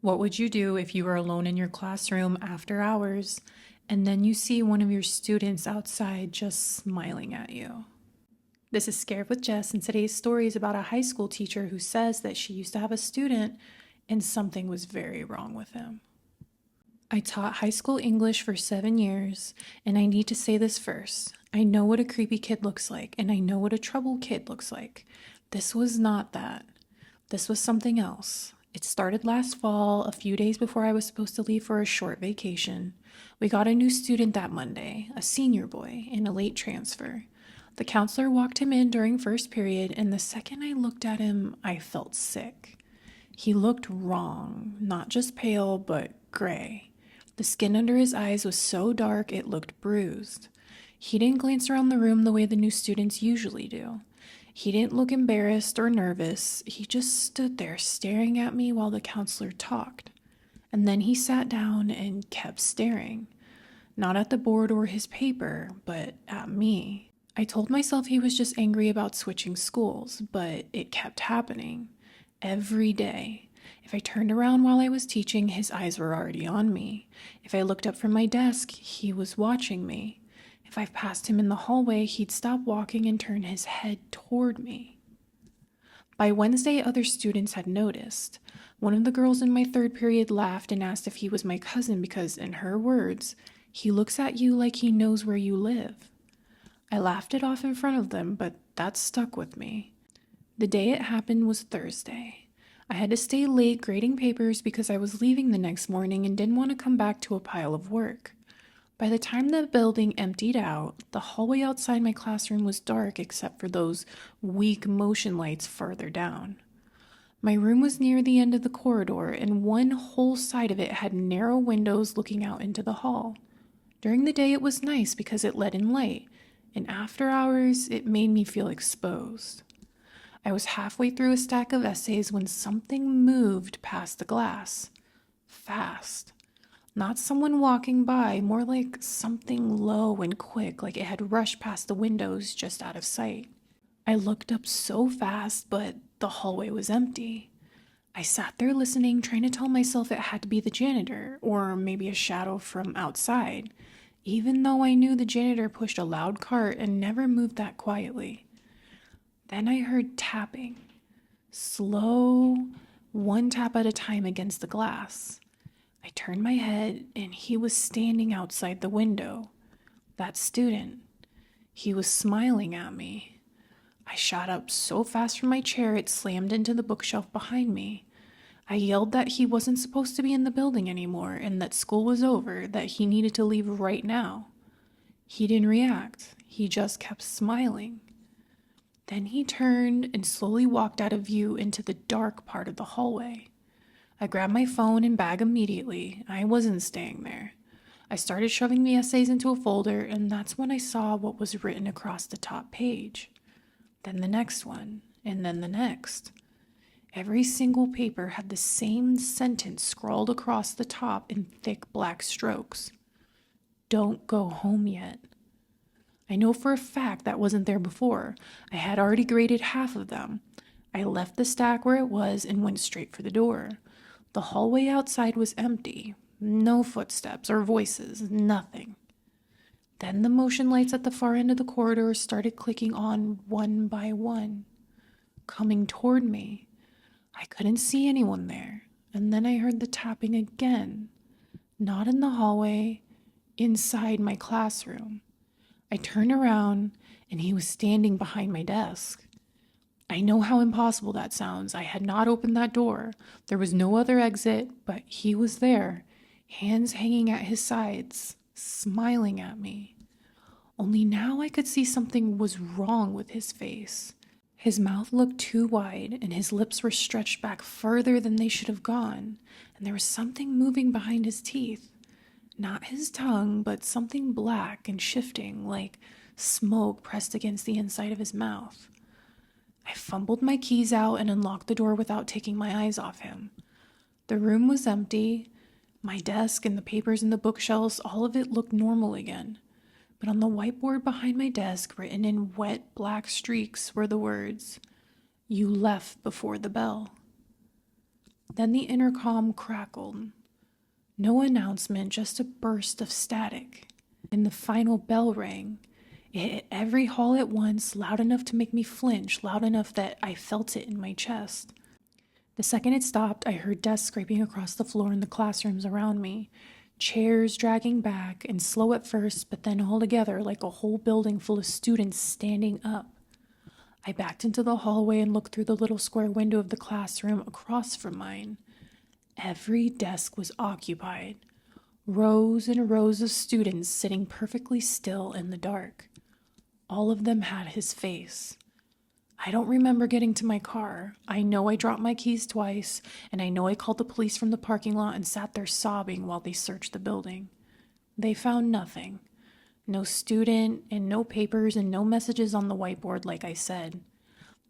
What would you do if you were alone in your classroom after hours and then you see one of your students outside just smiling at you? This is Scared with Jess, and today's story is about a high school teacher who says that she used to have a student and something was very wrong with him. I taught high school English for 7 years, and I need to say this first. I know what a creepy kid looks like, and I know what a troubled kid looks like. This was not that. This was something else. It started last fall, a few days before I was supposed to leave for a short vacation. We got a new student that Monday, a senior boy, and a late transfer. The counselor walked him in during first period, and the second I looked at him, I felt sick. He looked wrong, not just pale, but gray. The skin under his eyes was so dark it looked bruised. He didn't glance around the room the way the new students usually do. He didn't look embarrassed or nervous. He just stood there staring at me while the counselor talked. And then he sat down and kept staring. Not at the board or his paper, but at me. I told myself he was just angry about switching schools, but it kept happening. Every day. If I turned around while I was teaching, his eyes were already on me. If I looked up from my desk, he was watching me. If I passed him in the hallway, he'd stop walking and turn his head toward me. By Wednesday, other students had noticed. One of the girls in my third period laughed and asked if he was my cousin because, in her words, he looks at you like he knows where you live. I laughed it off in front of them, but that stuck with me. The day it happened was Thursday. I had to stay late grading papers because I was leaving the next morning and didn't want to come back to a pile of work. By the time the building emptied out, the hallway outside my classroom was dark except for those weak motion lights farther down. My room was near the end of the corridor, and one whole side of it had narrow windows looking out into the hall. During the day it was nice because it let in light, and after hours it made me feel exposed. I was halfway through a stack of essays when something moved past the glass. Fast. Not someone walking by, more like something low and quick, like it had rushed past the windows just out of sight. I looked up so fast, but the hallway was empty. I sat there listening, trying to tell myself it had to be the janitor, or maybe a shadow from outside, even though I knew the janitor pushed a loud cart and never moved that quietly. Then I heard tapping. Slow, one tap at a time against the glass. I turned my head, and he was standing outside the window. That student. He was smiling at me. I shot up so fast from my chair it slammed into the bookshelf behind me. I yelled that he wasn't supposed to be in the building anymore and that school was over, that he needed to leave right now. He didn't react. He just kept smiling. Then he turned and slowly walked out of view into the dark part of the hallway. I grabbed my phone and bag immediately. I wasn't staying there. I started shoving the essays into a folder, and that's when I saw what was written across the top page. Then the next one, and then the next. Every single paper had the same sentence scrawled across the top in thick black strokes. Don't go home yet. I know for a fact that wasn't there before. I had already graded half of them. I left the stack where it was and went straight for the door. The hallway outside was empty. No footsteps or voices, nothing. Then the motion lights at the far end of the corridor started clicking on one by one, coming toward me. I couldn't see anyone there, and then I heard the tapping again. Not in the hallway, inside my classroom. I turned around, and he was standing behind my desk. I know how impossible that sounds. I had not opened that door. There was no other exit, but he was there, hands hanging at his sides, smiling at me. Only now I could see something was wrong with his face. His mouth looked too wide, and his lips were stretched back further than they should have gone, and there was something moving behind his teeth. Not his tongue, but something black and shifting, like smoke pressed against the inside of his mouth. I fumbled my keys out and unlocked the door without taking my eyes off him. The room was empty. My desk and the papers in the bookshelves, all of it looked normal again. But on the whiteboard behind my desk, written in wet black streaks, were the words, "You left before the bell." Then the intercom crackled. No announcement, just a burst of static. And the final bell rang. It hit every hall at once, loud enough to make me flinch, loud enough that I felt it in my chest. The second it stopped, I heard desks scraping across the floor in the classrooms around me, chairs dragging back, and slow at first, but then all together like a whole building full of students standing up. I backed into the hallway and looked through the little square window of the classroom across from mine. Every desk was occupied. Rows and rows of students sitting perfectly still in the dark. All of them had his face. I don't remember getting to my car. I know I dropped my keys twice, and I know I called the police from the parking lot and sat there sobbing while they searched the building. They found nothing. No student, and no papers, and no messages on the whiteboard like I said.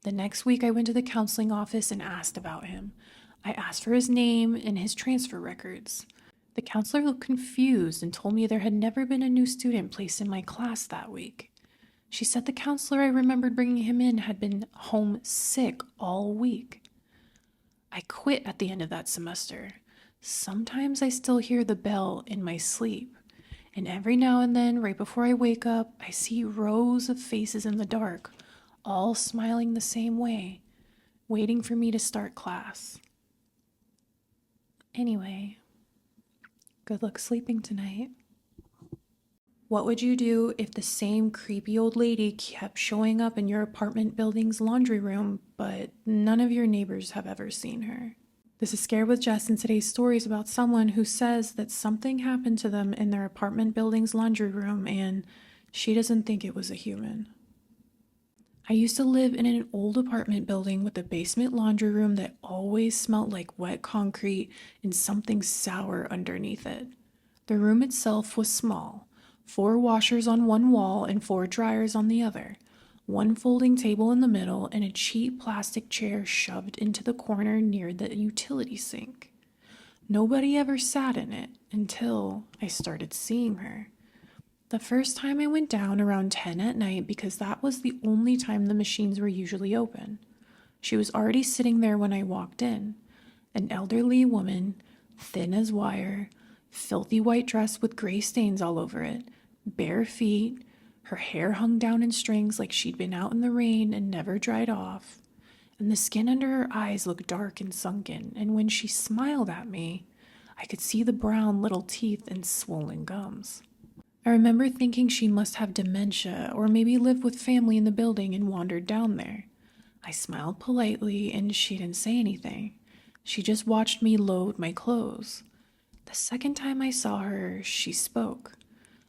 The next week I went to the counseling office and asked about him. I asked for his name and his transfer records. The counselor looked confused and told me there had never been a new student placed in my class that week. She said the counselor I remembered bringing him in had been home sick all week. I quit at the end of that semester. Sometimes I still hear the bell in my sleep, and every now and then, right before I wake up, I see rows of faces in the dark, all smiling the same way, waiting for me to start class. Anyway, good luck sleeping tonight. What would you do if the same creepy old lady kept showing up in your apartment building's laundry room, but none of your neighbors have ever seen her? This is Scared with Jess, and today's story is about someone who says that something happened to them in their apartment building's laundry room, and she doesn't think it was a human. I used to live in an old apartment building with a basement laundry room that always smelled like wet concrete and something sour underneath it. The room itself was small. 4 washers on one wall and 4 dryers on the other, 1 folding table in the middle, and a cheap plastic chair shoved into the corner near the utility sink. Nobody ever sat in it until I started seeing her. The first time I went down around 10 at night because that was the only time the machines were usually open. She was already sitting there when I walked in, an elderly woman, thin as wire, filthy white dress with gray stains all over it, bare feet, her hair hung down in strings like she'd been out in the rain and never dried off, and the skin under her eyes looked dark and sunken, and when she smiled at me, I could see the brown little teeth and swollen gums. I remember thinking she must have dementia or maybe lived with family in the building and wandered down there. I smiled politely and she didn't say anything. She just watched me load my clothes. The second time I saw her, she spoke.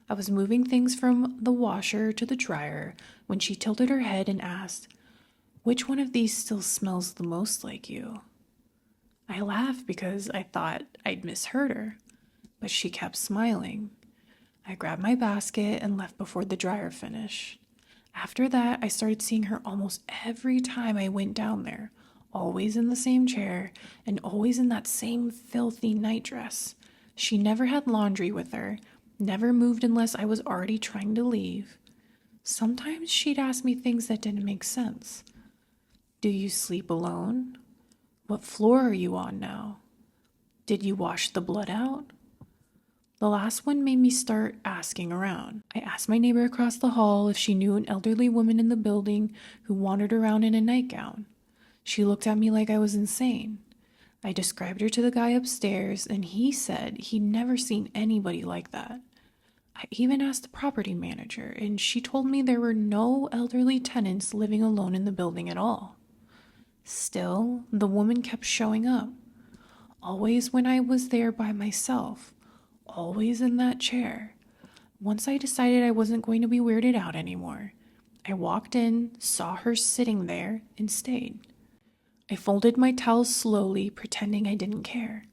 I was moving things from the washer to the dryer when she tilted her head and asked, "Which one of these still smells the most like you?" I laughed because I thought I'd misheard her, but she kept smiling. I grabbed my basket and left before the dryer finished. After that, I started seeing her almost every time I went down there, always in the same chair and always in that same filthy nightdress. She never had laundry with her, never moved unless I was already trying to leave. Sometimes she'd ask me things that didn't make sense. "Do you sleep alone? What floor are you on now? Did you wash the blood out?" The last one made me start asking around. I asked my neighbor across the hall if she knew an elderly woman in the building who wandered around in a nightgown. She looked at me like I was insane. I described her to the guy upstairs, and he said he'd never seen anybody like that. I even asked the property manager, and she told me there were no elderly tenants living alone in the building at all. Still, the woman kept showing up, always when I was there by myself, always in that chair. Once I decided I wasn't going to be weirded out anymore. I walked in, saw her sitting there, and stayed. I folded my towels slowly, pretending I didn't care.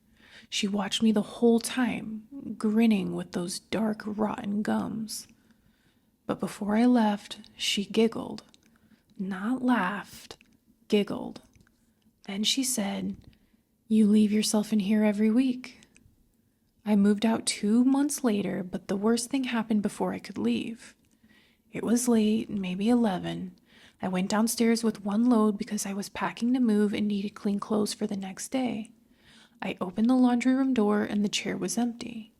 She watched me the whole time, grinning with those dark, rotten gums. But before I left, she giggled. Not laughed, giggled. Then she said, "You leave yourself in here every week." I moved out 2 months later, but the worst thing happened before I could leave. It was late, maybe 11. I went downstairs with 1 load because I was packing to move and needed clean clothes for the next day. I opened the laundry room door and the chair was empty.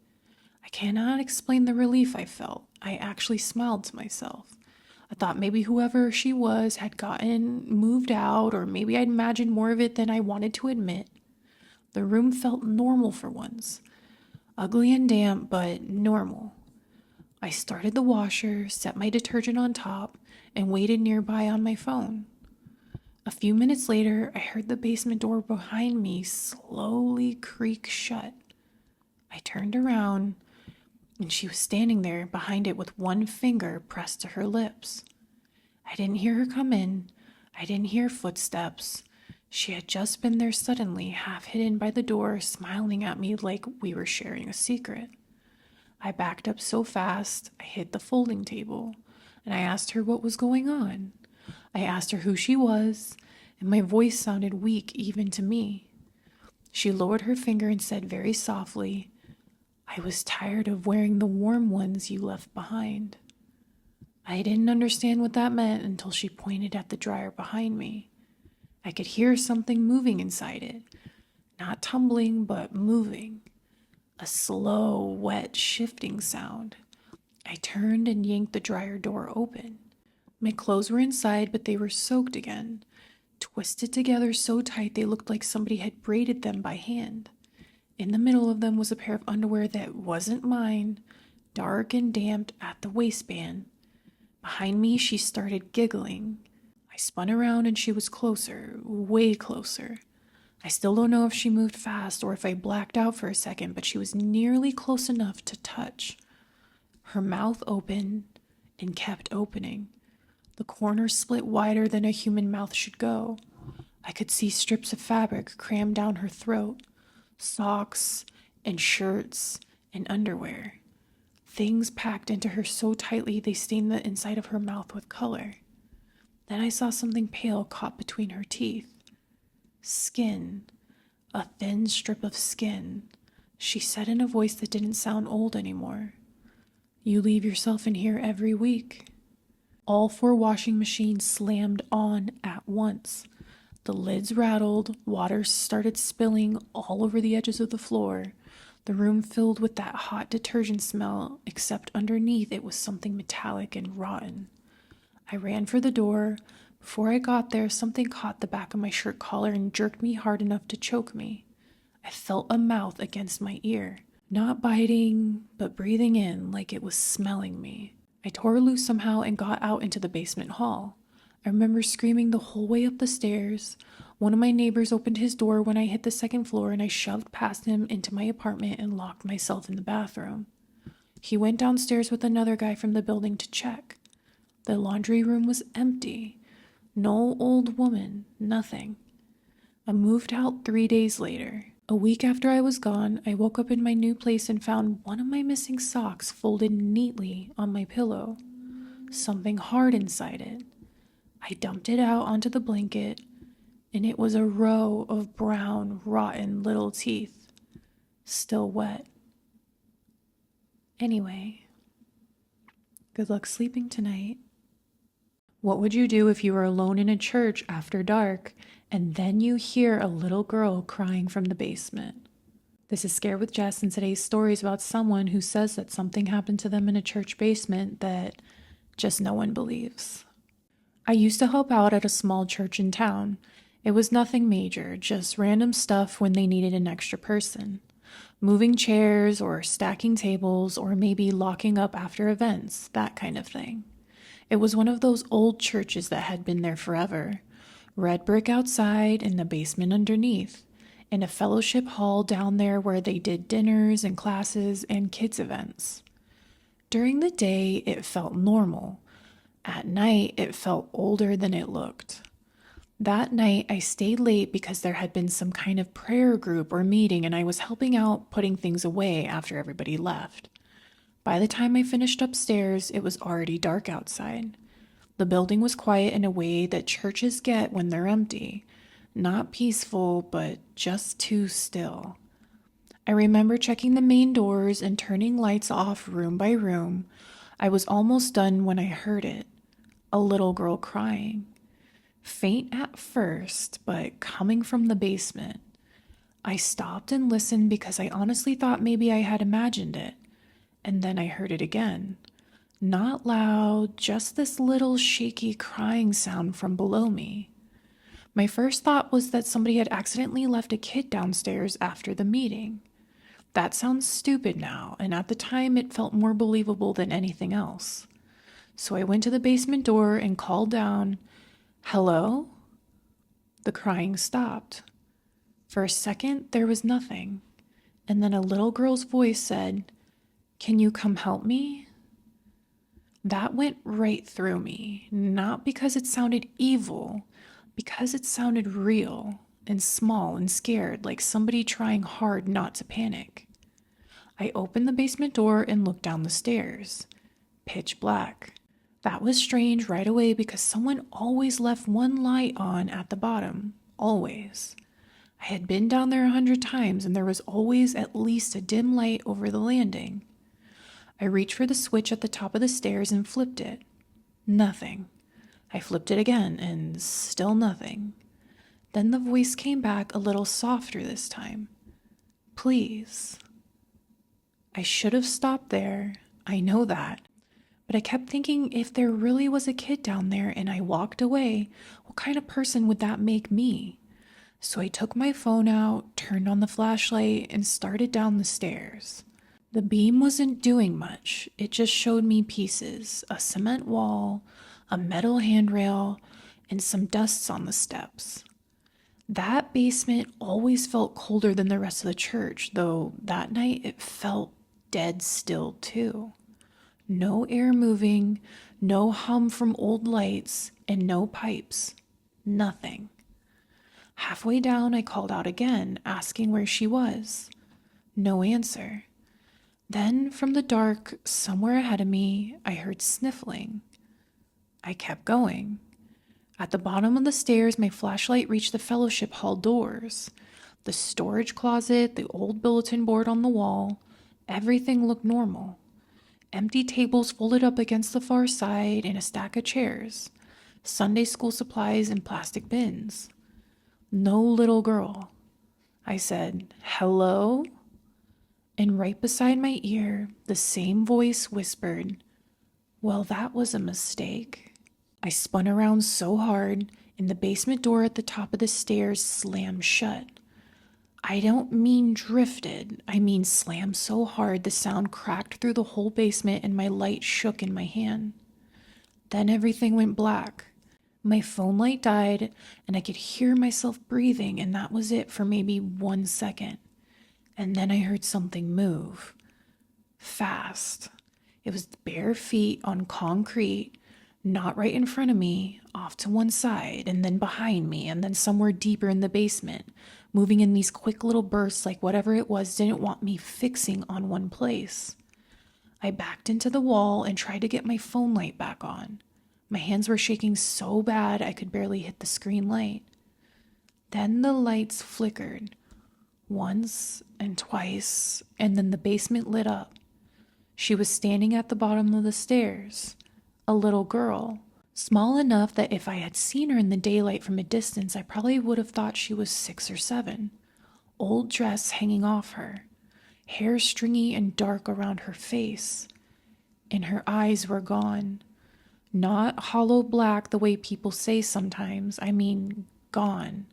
I cannot explain the relief I felt. I actually smiled to myself. I thought maybe whoever she was had moved out, or maybe I'd imagined more of it than I wanted to admit. The room felt normal for once. Ugly and damp, but normal. I started the washer, set my detergent on top, and waited nearby on my phone. A few minutes later, I heard the basement door behind me slowly creak shut. I turned around, and she was standing there behind it with one finger pressed to her lips. I didn't hear her come in. I didn't hear footsteps. She had just been there suddenly, half hidden by the door, smiling at me like we were sharing a secret. I backed up so fast, I hit the folding table, and I asked her what was going on. I asked her who she was, and my voice sounded weak even to me. She lowered her finger and said very softly, "I was tired of wearing the warm ones you left behind." I didn't understand what that meant until she pointed at the dryer behind me. I could hear something moving inside it. Not tumbling, but moving. A slow, wet, shifting sound. I turned and yanked the dryer door open. My clothes were inside, but they were soaked again, twisted together so tight they looked like somebody had braided them by hand. In the middle of them was a pair of underwear that wasn't mine, dark and damp at the waistband. Behind me, she started giggling. I spun around and she was closer, way closer. I still don't know if she moved fast or if I blacked out for a second, but she was nearly close enough to touch. Her mouth opened and kept opening. The corners split wider than a human mouth should go. I could see strips of fabric crammed down her throat, socks and shirts and underwear. Things packed into her so tightly they stained the inside of her mouth with color. Then I saw something pale caught between her teeth. Skin. A thin strip of skin. She said in a voice that didn't sound old anymore, "You leave yourself in here every week." All 4 washing machines slammed on at once. The lids rattled, water started spilling all over the edges of the floor. The room filled with that hot detergent smell, except underneath it was something metallic and rotten. I ran for the door. Before I got there, something caught the back of my shirt collar and jerked me hard enough to choke me. I felt a mouth against my ear, not biting, but breathing in like it was smelling me. I tore loose somehow and got out into the basement hall. I remember screaming the whole way up the stairs. One of my neighbors opened his door when I hit the 2nd floor, and I shoved past him into my apartment and locked myself in the bathroom. He went downstairs with another guy from the building to check. The laundry room was empty. No old woman, nothing. I moved out 3 days later. A week after I was gone, I woke up in my new place and found one of my missing socks folded neatly on my pillow. Something hard inside it. I dumped it out onto the blanket, and it was a row of brown, rotten little teeth, still wet. Anyway, good luck sleeping tonight. What would you do if you were alone in a church after dark and then you hear a little girl crying from the basement? This is Scared with Jess, and today's story is about someone who says that something happened to them in a church basement that just no one believes. I used to help out at a small church in town. It was nothing major, just random stuff when they needed an extra person. Moving chairs or stacking tables or maybe locking up after events, that kind of thing. It was one of those old churches that had been there forever. Red brick outside and the basement underneath, and a fellowship hall down there where they did dinners and classes and kids events. During the day, it felt normal. At night, it felt older than it looked. That night, I stayed late because there had been some kind of prayer group or meeting, and I was helping out putting things away after everybody left. By the time I finished upstairs, it was already dark outside. The building was quiet in a way that churches get when they're empty. Not peaceful, but just too still. I remember checking the main doors and turning lights off room by room. I was almost done when I heard it. A little girl crying. Faint at first, but coming from the basement. I stopped and listened because I honestly thought maybe I had imagined it. And then I heard it again. Not loud, just this little shaky crying sound from below me. My first thought was that somebody had accidentally left a kid downstairs after the meeting. That sounds stupid now, and at the time it felt more believable than anything else. So I went to the basement door and called down, "Hello?" The crying stopped. For a second, there was nothing, and then a little girl's voice said, "Can you come help me?" That went right through me, not because it sounded evil, because it sounded real and small and scared, like somebody trying hard not to panic. I opened the basement door and looked down the stairs. Pitch black. That was strange right away because someone always left one light on at the bottom. Always. I had been down there 100 times and there was always at least a dim light over the landing. I reached for the switch at the top of the stairs and flipped it. Nothing. I flipped it again and still nothing. Then the voice came back a little softer this time. "Please." I should have stopped there. I know that. But I kept thinking if there really was a kid down there and I walked away, what kind of person would that make me? So I took my phone out, turned on the flashlight, and started down the stairs. The beam wasn't doing much. It just showed me pieces, a cement wall, a metal handrail, and some dusts on the steps. That basement always felt colder than the rest of the church, though that night it felt dead still too. No air moving, no hum from old lights, and no pipes. Nothing. Halfway down, I called out again, asking where she was. No answer. Then, from the dark, somewhere ahead of me, I heard sniffling. I kept going. At the bottom of the stairs, my flashlight reached the fellowship hall doors. The storage closet, the old bulletin board on the wall, everything looked normal. Empty tables folded up against the far side and a stack of chairs. Sunday school supplies in plastic bins. No little girl. I said, "Hello?" And right beside my ear, the same voice whispered, "Well, that was a mistake." I spun around so hard, and the basement door at the top of the stairs slammed shut. I don't mean drifted. I mean slammed so hard the sound cracked through the whole basement and my light shook in my hand. Then everything went black. My phone light died, and I could hear myself breathing, and that was it for maybe 1 second. And then I heard something move. Fast. It was bare feet on concrete, not right in front of me, off to one side, and then behind me, and then somewhere deeper in the basement, moving in these quick little bursts like whatever it was didn't want me fixing on one place. I backed into the wall and tried to get my phone light back on. My hands were shaking so bad I could barely hit the screen light. Then the lights flickered. Once and twice, and then the basement lit up. She was standing at the bottom of the stairs. A little girl, small enough that if I had seen her in the daylight from a distance, I probably would have thought she was 6 or 7. Old dress hanging off her, hair stringy and dark around her face, and her eyes were gone. Not hollow black the way people say sometimes, I mean gone.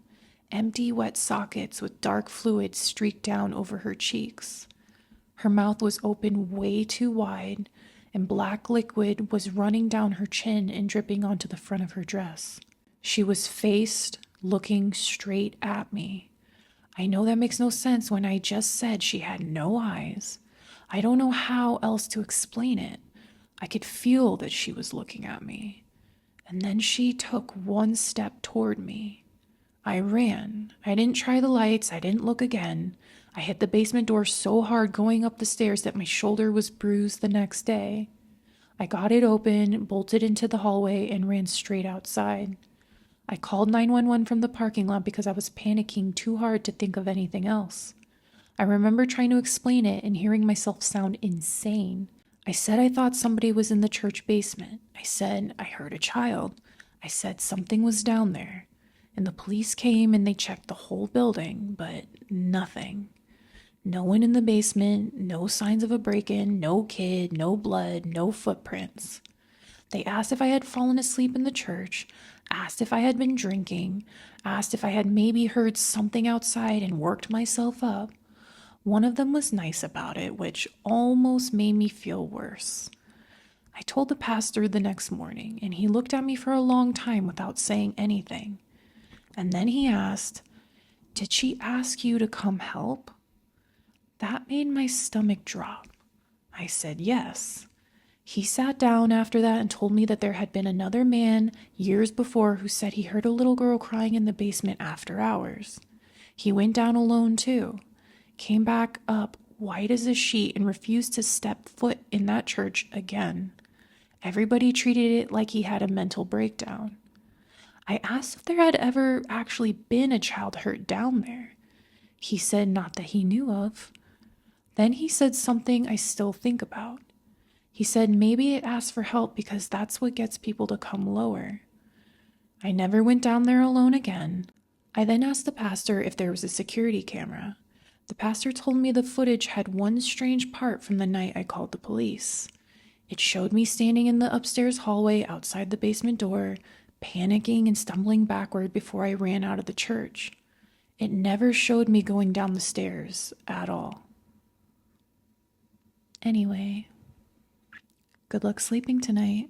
Empty, wet sockets with dark fluid streaked down over her cheeks. Her mouth was open way too wide, and black liquid was running down her chin and dripping onto the front of her dress. She was faced, looking straight at me. I know that makes no sense when I just said she had no eyes. I don't know how else to explain it. I could feel that she was looking at me. And then she took one step toward me. I ran. I didn't try the lights. I didn't look again. I hit the basement door so hard going up the stairs that my shoulder was bruised the next day. I got it open, bolted into the hallway, and ran straight outside. I called 911 from the parking lot because I was panicking too hard to think of anything else. I remember trying to explain it and hearing myself sound insane. I said I thought somebody was in the church basement. I said I heard a child. I said something was down there. And the police came and they checked the whole building, but nothing. No one in the basement, no signs of a break-in, no kid, no blood, no footprints. They asked if I had fallen asleep in the church, asked if I had been drinking, asked if I had maybe heard something outside and worked myself up. One of them was nice about it, which almost made me feel worse. I told the pastor the next morning, and he looked at me for a long time without saying anything. And then he asked, "Did she ask you to come help?" That made my stomach drop. I said yes. He sat down after that and told me that there had been another man years before who said he heard a little girl crying in the basement after hours. He went down alone too, came back up white as a sheet and refused to step foot in that church again. Everybody treated it like he had a mental breakdown. I asked if there had ever actually been a child hurt down there. He said not that he knew of. Then he said something I still think about. He said maybe it asked for help because that's what gets people to come lower. I never went down there alone again. I then asked the pastor if there was a security camera. The pastor told me the footage had one strange part from the night I called the police. It showed me standing in the upstairs hallway outside the basement door, panicking and stumbling backward before I ran out of the church. It never showed me going down the stairs at all. Anyway, good luck sleeping tonight.